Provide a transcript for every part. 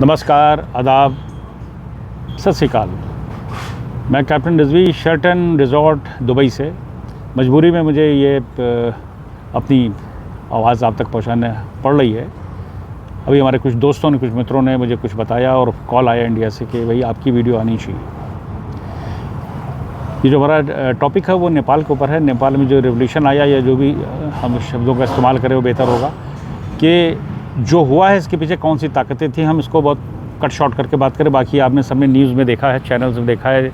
नमस्कार, आदाब, सत श्री अकाल। मैं captain Rizvi Sheraton resort Dubai से। मजबूरी में मुझे ये अपनी आवाज़ आप तक पहुंचाने पड़ रही है। अभी हमारे कुछ दोस्तों ने, कुछ मित्रों ने मुझे कुछ बताया और कॉल आया इंडिया से कि भाई आपकी वीडियो आनी चाहिए। ये जो हमारा टॉपिक है वो नेपाल के ऊपर है। नेपाल में जो रेवोल्यूशन आया या जो भी हम शब्दों का इस्तेमाल करें वो बेहतर होगा कि जो हुआ है इसके पीछे कौन सी ताकतें थी। हम इसको बहुत कट शॉर्ट करके बात करें। बाकी आपने सबने न्यूज़ में देखा है, चैनल्स में देखा है,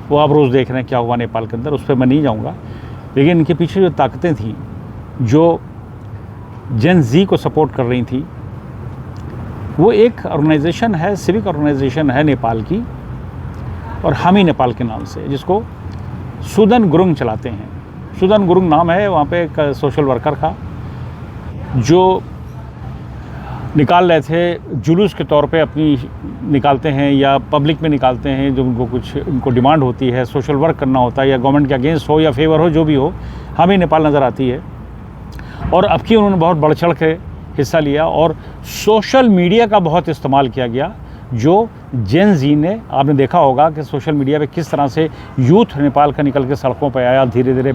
वो आप रोज़ देख रहे हैं क्या हुआ नेपाल के अंदर, उस पर मैं नहीं जाऊँगा। लेकिन इनके पीछे जो ताकतें थी जो जेन ज़ी को सपोर्ट कर रही थी, वो एक ऑर्गेनाइजेशन है, सिविक ऑर्गेनाइजेशन है नेपाल की, और हामी नेपाल के नाम से, जिसको सुदन गुरुङ चलाते हैं। सुदन गुरुङ नाम है। वहाँ पे एक सोशल वर्कर था जो निकाल रहे थे जुलूस के तौर पे, अपनी निकालते हैं या पब्लिक में निकालते हैं, जो उनको डिमांड होती है, सोशल वर्क करना होता है, या गवर्नमेंट के अगेंस्ट हो या फेवर हो, जो भी हो, हमें नेपाल नज़र आती है। और अब की उन्होंने बहुत बढ़ चढ़ के हिस्सा लिया और सोशल मीडिया का बहुत इस्तेमाल किया गया। जो जेन ज़ी ने, आपने देखा होगा कि सोशल मीडिया पे किस तरह से यूथ नेपाल का निकल के सड़कों पर आया। धीरे धीरे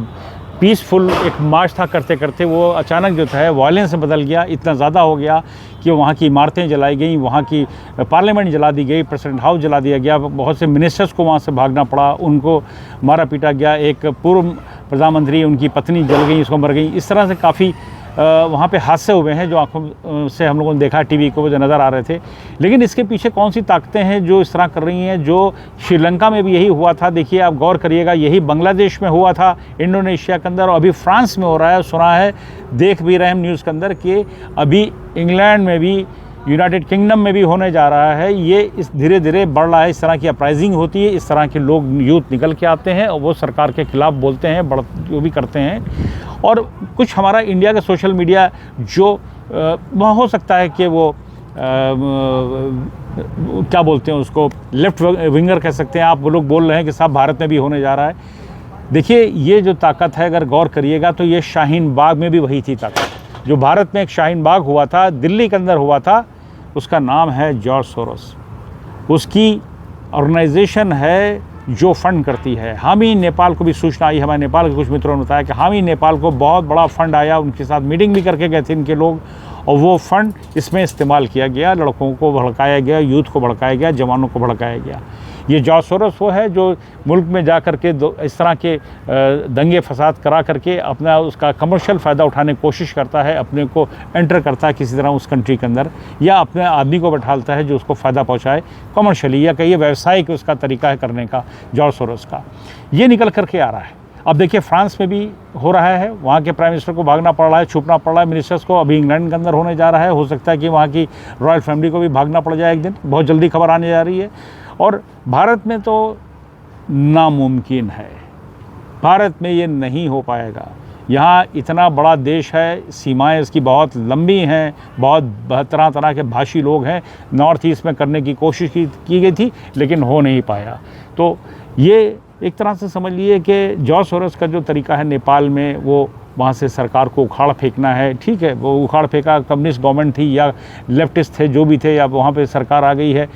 पीसफुल एक मार्च था, करते करते वो अचानक जो था वायलेंस में बदल गया। इतना ज़्यादा हो गया कि वहाँ की इमारतें जलाई गई, वहाँ की पार्लियामेंट जला दी गई, प्रेसिडेंट हाउस जला दिया गया, बहुत से मिनिस्टर्स को वहाँ से भागना पड़ा, उनको मारा पीटा गया। एक पूर्व प्रधानमंत्री, उनकी पत्नी जल गई, उसको मर गई। इस तरह से काफ़ी वहाँ पे हादसे हुए हैं जो आंखों से हम लोगों ने देखा, टीवी को जो नज़र आ रहे थे। लेकिन इसके पीछे कौन सी ताकतें हैं जो इस तरह कर रही हैं? जो श्रीलंका में भी यही हुआ था। देखिए, आप गौर करिएगा, यही बांग्लादेश में हुआ था, इंडोनेशिया के अंदर, और अभी फ्रांस में हो रहा है। सुना है, देख भी रहे हैं न्यूज़ के अंदर कि अभी इंग्लैंड में भी, यूनाइटेड किंगडम में भी होने जा रहा है। ये इस धीरे धीरे बढ़ रहा है। इस तरह की अपराइजिंग होती है, इस तरह के लोग, यूथ निकल के आते हैं और वो सरकार के खिलाफ बोलते हैं, जो भी करते हैं। और कुछ हमारा इंडिया का सोशल मीडिया जो वह हो सकता है कि वो क्या बोलते हैं उसको, लेफ्ट विंगर कह सकते हैं आप, वो लोग बोल रहे हैं कि साहब भारत में भी होने जा रहा है। देखिए, ये जो ताकत है, अगर गौर करिएगा तो ये शाहीन बाग में भी वही थी ताकत। जो भारत में एक शाहीन बाग हुआ था, दिल्ली के अंदर हुआ था, उसका नाम है जॉर्ज सोरोस। उसकी ऑर्गेनाइजेशन है जो फंड करती है। हामी नेपाल को भी सूचना आई, हमारे नेपाल के कुछ मित्रों ने बताया कि हामी नेपाल को बहुत बड़ा फंड आया, उनके साथ मीटिंग भी करके गए थे इनके लोग, और वो फंड इसमें इस्तेमाल किया गया। लड़कों को भड़काया गया, यूथ को भड़काया गया, जवानों को भड़काया गया। ये जॉर्ज सोरोस वो है जो मुल्क में जा कर के इस तरह के दंगे फसाद करा करके अपना उसका कमर्शियल फ़ायदा उठाने की कोशिश करता है, अपने को एंटर करता है किसी तरह उस कंट्री के अंदर, या अपने आदमी को बैठालता है जो उसको फ़ायदा पहुँचाए कमर्शियली, या कहिए व्यावसायिक उसका तरीका है करने का जॉर्ज सोरोस का। ये निकल करके आ रहा है। अब देखिए, फ्रांस में भी हो रहा है, वहाँ के प्राइम मिनिस्टर को भागना पड़ रहा है, छुपना पड़ रहा है मिनिस्टर्स को। अभी इंग्लैंड के अंदर होने जा रहा है, हो सकता है कि वहाँ की रॉयल फैमिली को भी भागना पड़ जाए एक दिन, बहुत जल्दी खबर आने जा रही है। और भारत में तो नामुमकिन है, भारत में ये नहीं हो पाएगा। यहाँ इतना बड़ा देश है, सीमाएं इसकी बहुत लंबी हैं, बहुत तरह तरह के भाषी लोग हैं। नॉर्थ ईस्ट में करने की कोशिश की गई थी, लेकिन हो नहीं पाया। तो ये एक तरह से समझ लिए कि जॉर्ज सोरोस का जो तरीका है नेपाल में, वो वहाँ से सरकार को उखाड़ फेंकना है। ठीक है, वो उखाड़ फेंका, कम्युनिस्ट गवर्नमेंट थी या लेफ्टिस्ट थे, जो भी थे, या वहाँ पे सरकार आ गई है।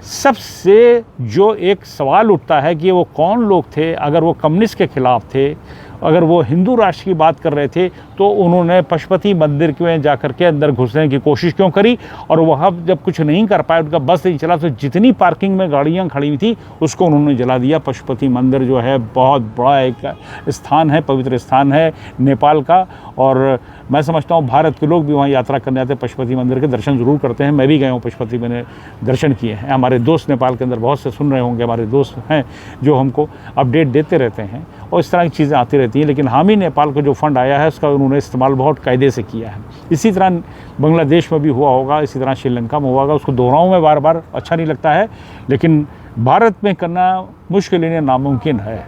सबसे जो एक सवाल उठता है कि वो कौन लोग थे? अगर वो कम्युनिस्ट के ख़िलाफ़ थे, अगर वो हिंदू राष्ट्र की बात कर रहे थे, तो उन्होंने पशुपति मंदिर में जाकर के अंदर घुसने की कोशिश क्यों करी? और वहाँ जब कुछ नहीं कर पाए, उनका बस नहीं चला, तो जितनी पार्किंग में गाड़ियाँ खड़ी हुई थी उसको उन्होंने जला दिया। पशुपति मंदिर जो है बहुत बड़ा एक स्थान है, पवित्र स्थान है नेपाल का, और मैं समझता हूँ भारत के लोग भी वहाँ यात्रा करने आते हैं, पशुपति मंदिर के दर्शन ज़रूर करते हैं। मैं भी गया हूँ पशुपति, मैंने दर्शन किए हैं। हमारे दोस्त नेपाल के अंदर बहुत से सुन रहे होंगे, हमारे दोस्त हैं जो हमको अपडेट देते रहते हैं, और इस तरह की चीज़ें आती रहती हैं। लेकिन हामी नेपाल को जो फंड आया है उसका उन्होंने इस्तेमाल बहुत कायदे से किया है। इसी तरह बांग्लादेश में भी हुआ होगा, इसी तरह श्रीलंका में हुआ होगा। उसको दोहराऊँ मैं बार बार, अच्छा नहीं लगता है, लेकिन भारत में करना मुश्किल नहीं, नामुमकिन है।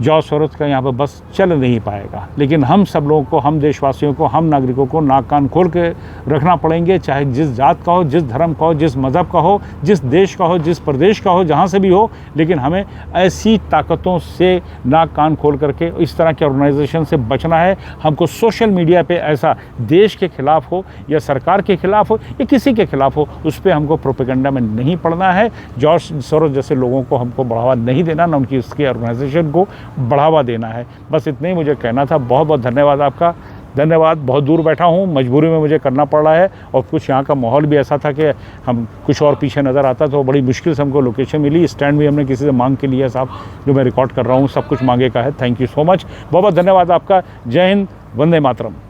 जॉर्ज सोरोस का यहाँ पर बस चल नहीं पाएगा। लेकिन हम सब लोगों को, हम देशवासियों को, हम नागरिकों को नाक कान खोल के रखना पड़ेंगे, चाहे जिस जात का हो, जिस धर्म का हो, जिस मज़हब का हो, जिस देश का हो, जिस प्रदेश का हो, जहाँ से भी हो। लेकिन हमें ऐसी ताकतों से नाक कान खोल करके इस तरह के ऑर्गेनाइजेशन से बचना है। हमको सोशल मीडिया पे ऐसा देश के खिलाफ हो या सरकार के खिलाफ हो या किसी के खिलाफ हो, उस पर हमको प्रोपेगेंडा में नहीं पड़ना है। जॉर्ज सोरोस जैसे लोगों को हमको बढ़ावा नहीं देना, ना उनकी उसकी ऑर्गेनाइजेशन को बढ़ावा देना है। बस इतना ही मुझे कहना था। बहुत बहुत धन्यवाद आपका। धन्यवाद। बहुत दूर बैठा हूँ, मजबूरी में मुझे करना पड़ रहा है, और कुछ यहाँ का माहौल भी ऐसा था कि हम कुछ और पीछे नज़र आता, तो बड़ी मुश्किल से हमको लोकेशन मिली। स्टैंड भी हमने किसी से मांग के लिया साहब, जो मैं रिकॉर्ड कर रहा हूँ सब कुछ मांगे का है। थैंक यू सो मच, बहुत बहुत धन्यवाद आपका। जय हिंद, वंदे मातरम।